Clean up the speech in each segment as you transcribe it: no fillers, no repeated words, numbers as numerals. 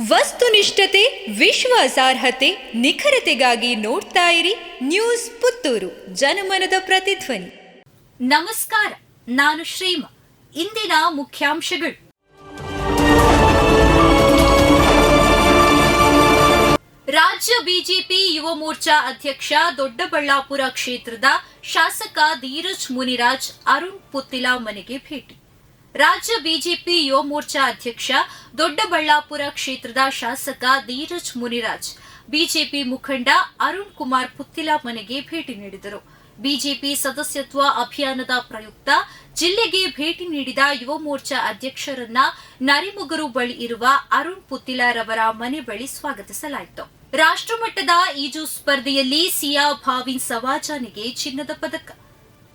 ವಸ್ತುನಿಷ್ಠತೆ, ವಿಶ್ವಾಸಾರ್ಹತೆ, ನಿಖರತೆಗಾಗಿ ನೋಡ್ತಾ ಇರಿ ನ್ಯೂಸ್ ಪುತ್ತೂರು, ಜನಮನದ ಪ್ರತಿಧ್ವನಿ. ನಮಸ್ಕಾರ, ನಾನು ಶ್ರೀಮಾ. ಇಂದಿನ ಮುಖ್ಯಾಂಶಗಳು: ರಾಜ್ಯ ಬಿಜೆಪಿ ಯುವ ಮೋರ್ಚಾ ಅಧ್ಯಕ್ಷ ದೊಡ್ಡಬಳ್ಳಾಪುರ ಕ್ಷೇತ್ರದ ಶಾಸಕ ಧೀರಜ್ ಮುನಿರಾಜ್ ಅರುಣ್ ಪುತ್ತಿಲ ಮನೆಗೆ ಭೇಟಿ. ರಾಜ್ಯ ಬಿಜೆಪಿ ಯುವ ಮೋರ್ಚಾ ಅಧ್ಯಕ್ಷ ದೊಡ್ಡಬಳ್ಳಾಪುರ ಕ್ಷೇತ್ರದ ಶಾಸಕ ಧೀರಜ್ ಮುನಿರಾಜ್ ಬಿಜೆಪಿ ಮುಖಂಡ ಅರುಣ್ ಕುಮಾರ್ ಪುತ್ತಿಲ ಮನೆಗೆ ಭೇಟಿ ನೀಡಿದರು. ಬಿಜೆಪಿ ಸದಸ್ಯತ್ವ ಅಭಿಯಾನದ ಪ್ರಯುಕ್ತ ಜಿಲ್ಲೆಗೆ ಭೇಟಿ ನೀಡಿದ ಯುವ ಮೋರ್ಚಾ ಅಧ್ಯಕ್ಷರನ್ನ ನರಿಮುಗರು ಬಳಿ ಇರುವ ಅರುಣ್ ಪುತ್ತಿಲರವರ ಮನೆ ಬಳಿ ಸ್ವಾಗತಿಸಲಾಯಿತು. ರಾಷ್ಟ್ರಮಟ್ಟದ ಈಜು ಸ್ಪರ್ಧೆಯಲ್ಲಿ ಸಿಯಾ ಭಾವಿನ್ ಸವಾಜಾನಿಗೆ ಚಿನ್ನದ ಪದಕ.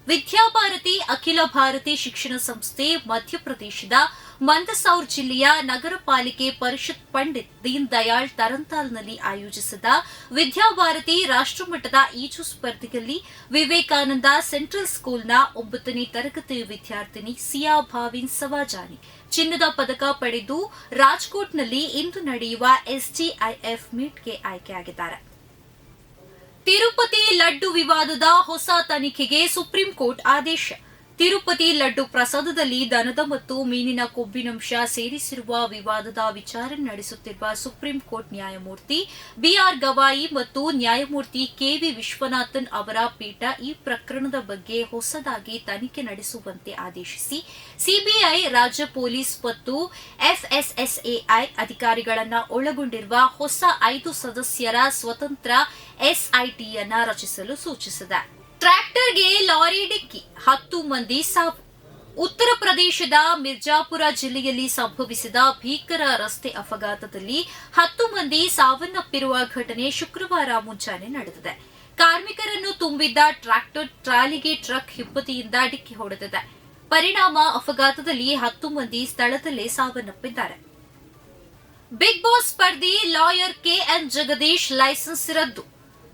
ವಿದ್ಯಾಭಾರತಿ ಅಖಿಲ ಭಾರತೀಯ ಶಿಕ್ಷಣ ಸಂಸ್ಥೆ ಮಧ್ಯಪ್ರದೇಶದ ಮಂದಸೌರ್ ಜಿಲ್ಲೆಯ ನಗರ ಪಾಲಿಕೆ ಪರಿಷತ್ ಪಂಡಿತ್ ದೀನ್ ದಯಾಳ್ ತರಂತಾಲ್ನಲ್ಲಿ ಆಯೋಜಿಸಿದ ವಿದ್ಯಾಭಾರತಿ ರಾಷ್ಟ್ರಮಟ್ಟದ ಈಜು ಸ್ಪರ್ಧೆಯಲ್ಲಿ ವಿವೇಕಾನಂದ ಸೆಂಟ್ರಲ್ ಸ್ಕೂಲ್ನ 9ನೇ ತರಗತಿ ವಿದ್ಯಾರ್ಥಿನಿ ಸಿಯಾ ಭಾವಿನ್ ಸವಾಜಾನಿ ಚಿನ್ನದ ಪದಕ ಪಡೆದು ರಾಜ್ಕೋಟ್ನಲ್ಲಿ ಇಂದು ನಡೆಯುವ ಎಸ್ಡಿಐಎಫ್ ಮೀಟ್ಗೆ ಆಯ್ಕೆಯಾಗಿದ್ದಾರೆ. ತಿರುಪತಿ ಲಡ್ಡು ವಿವಾದದ ಹೊಸ ತನಿಖೆಗೆ ಸುಪ್ರೀಂ ಕೋರ್ಟ್ ಆದೇಶ. ತಿರುಪತಿ ಲಡ್ಡು ಪ್ರಸಾದದಲ್ಲಿ ದನದ ಮತ್ತು ಮೀನಿನ ಕೊಬ್ಬಿನಂಶ ಸೇರಿಸಿರುವ ವಿವಾದದ ವಿಚಾರಣೆ ನಡೆಸುತ್ತಿರುವ ಸುಪ್ರೀಂ ಕೋರ್ಟ್ ನ್ಯಾಯಮೂರ್ತಿ ಬಿಆರ್ ಗವಾಯಿ ಮತ್ತು ನ್ಯಾಯಮೂರ್ತಿ ಕೆವಿ ವಿಶ್ವನಾಥನ್ ಅವರ ಪೀಠ ಈ ಪ್ರಕರಣದ ಬಗ್ಗೆ ಹೊಸದಾಗಿ ತನಿಖೆ ನಡೆಸುವಂತೆ ಆದೇಶಿಸಿ ಸಿಬಿಐ, ರಾಜ್ಯ ಪೊಲೀಸ್ ಮತ್ತು ಎಫ್ಎಸ್ಎಸ್ಎಐ ಅಧಿಕಾರಿಗಳನ್ನು ಒಳಗೊಂಡಿರುವ ಹೊಸ 5 ಸದಸ್ಯರ ಸ್ವತಂತ್ರ ಎಸ್ಐಟಿಯನ್ನ ರಚಿಸಲು ಸೂಚಿಸಿದೆ. ಟ್ರ್ಯಾಕ್ಟರ್ಗೆ ಲಾರಿ ಡಿಕ್ಕಿ, 10 ಮಂದಿ ಸಾವು. ಉತ್ತರ ಪ್ರದೇಶದ ಮಿರ್ಜಾಪುರ ಜಿಲ್ಲೆಯಲ್ಲಿ ಸಂಭವಿಸಿದ ಭೀಕರ ರಸ್ತೆ ಅಪಘಾತದಲ್ಲಿ 10 ಮಂದಿ ಸಾವನ್ನಪ್ಪಿರುವ ಘಟನೆ ಶುಕ್ರವಾರ ಮುಂಜಾನೆ ನಡೆದಿದೆ. ಕಾರ್ಮಿಕರನ್ನು ತುಂಬಿದ್ದ ಟ್ರ್ಯಾಕ್ಟರ್ ಟ್ರಾಲಿಗೆ ಟ್ರಕ್ ಹಿಂಬದಿಯಿಂದ ಡಿಕ್ಕಿ ಹೊಡೆದಿದೆ. ಪರಿಣಾಮ ಅಪಘಾತದಲ್ಲಿ 10 ಮಂದಿ ಸ್ಥಳದಲ್ಲೇ ಸಾವನ್ನಪ್ಪಿದ್ದಾರೆ. ಬಿಗ್ ಬಾಸ್ ಸ್ಪರ್ಧಿ ಲಾಯರ್ ಕೆಎನ್ ಜಗದೀಶ್ ಲೈಸೆನ್ಸ್ ರದ್ದು.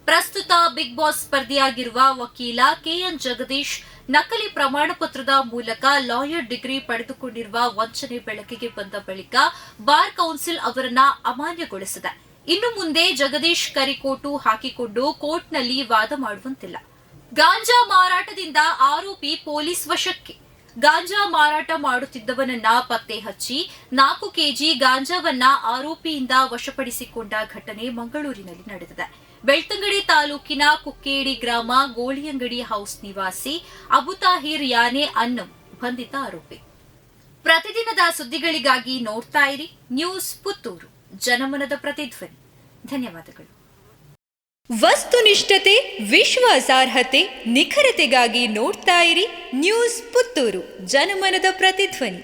ಪ್ರಸ್ತುತ ಬಿಗ್ ಬಾಸ್ ಸ್ಪರ್ಧಿಯಾಗಿರುವ ವಕೀಲ ಕೆಎನ್ ಜಗದೀಶ್ ನಕಲಿ ಪ್ರಮಾಣ ಪತ್ರದ ಮೂಲಕ ಲಾಯರ್ ಡಿಗ್ರಿ ಪಡೆದುಕೊಂಡಿರುವ ವಂಚನೆ ಬೆಳಕಿಗೆ ಬಂದ ಬಳಿಕ ಬಾರ್ ಕೌನ್ಸಿಲ್ ಅವರನ್ನ ಅಮಾನ್ಯಗೊಳಿಸಿದೆ. ಇನ್ನು ಮುಂದೆ ಜಗದೀಶ್ ಕರಿಕೋಟು ಹಾಕಿಕೊಂಡು ಕೋರ್ಟ್ನಲ್ಲಿ ವಾದ ಮಾಡುವಂತಿಲ್ಲ. ಗಾಂಜಾ ಮಾರಾಟದಿಂದ ಆರೋಪಿ ಪೊಲೀಸ್ ವಶಕ್ಕೆ. ಗಾಂಜಾ ಮಾರಾಟ ಮಾಡುತ್ತಿದ್ದವನನ್ನ ಪತ್ತೆ ಹಚ್ಚಿ 4 ಕೆಜಿ ಗಾಂಜಾವನ್ನ ಆರೋಪಿಯಿಂದ ವಶಪಡಿಸಿಕೊಂಡ ಘಟನೆ ಮಂಗಳೂರಿನಲ್ಲಿ ನಡೆದಿದೆ. ಬೆಳ್ತಂಗಡಿ ತಾಲೂಕಿನ ಕುಕ್ಕೇಡಿ ಗ್ರಾಮ ಗೋಳಿಯಂಗಡಿ ಹೌಸ್ ನಿವಾಸಿ ಅಬುತಾಹಿರ್ ಯಾನೆ ಅನ್ನಂ ಬಂಧಿತ ಆರೋಪಿ. ಪ್ರತಿದಿನದ ಸುದ್ದಿಗಳಿಗಾಗಿ ನೋಡ್ತಾ ಇರಿ ನ್ಯೂಸ್ ಪುತ್ತೂರು, ಜನಮನದ ಪ್ರತಿಧ್ವನಿ. ಧನ್ಯವಾದಗಳು. ವಸ್ತುನಿಷ್ಠತೆ, ವಿಶ್ವಾಸಾರ್ಹತೆ, ನಿಖರತೆಗಾಗಿ ನೋಡ್ತಾ ಇರಿ ನ್ಯೂಸ್ ಪುತ್ತೂರು, ಜನಮನದ ಪ್ರತಿಧ್ವನಿ.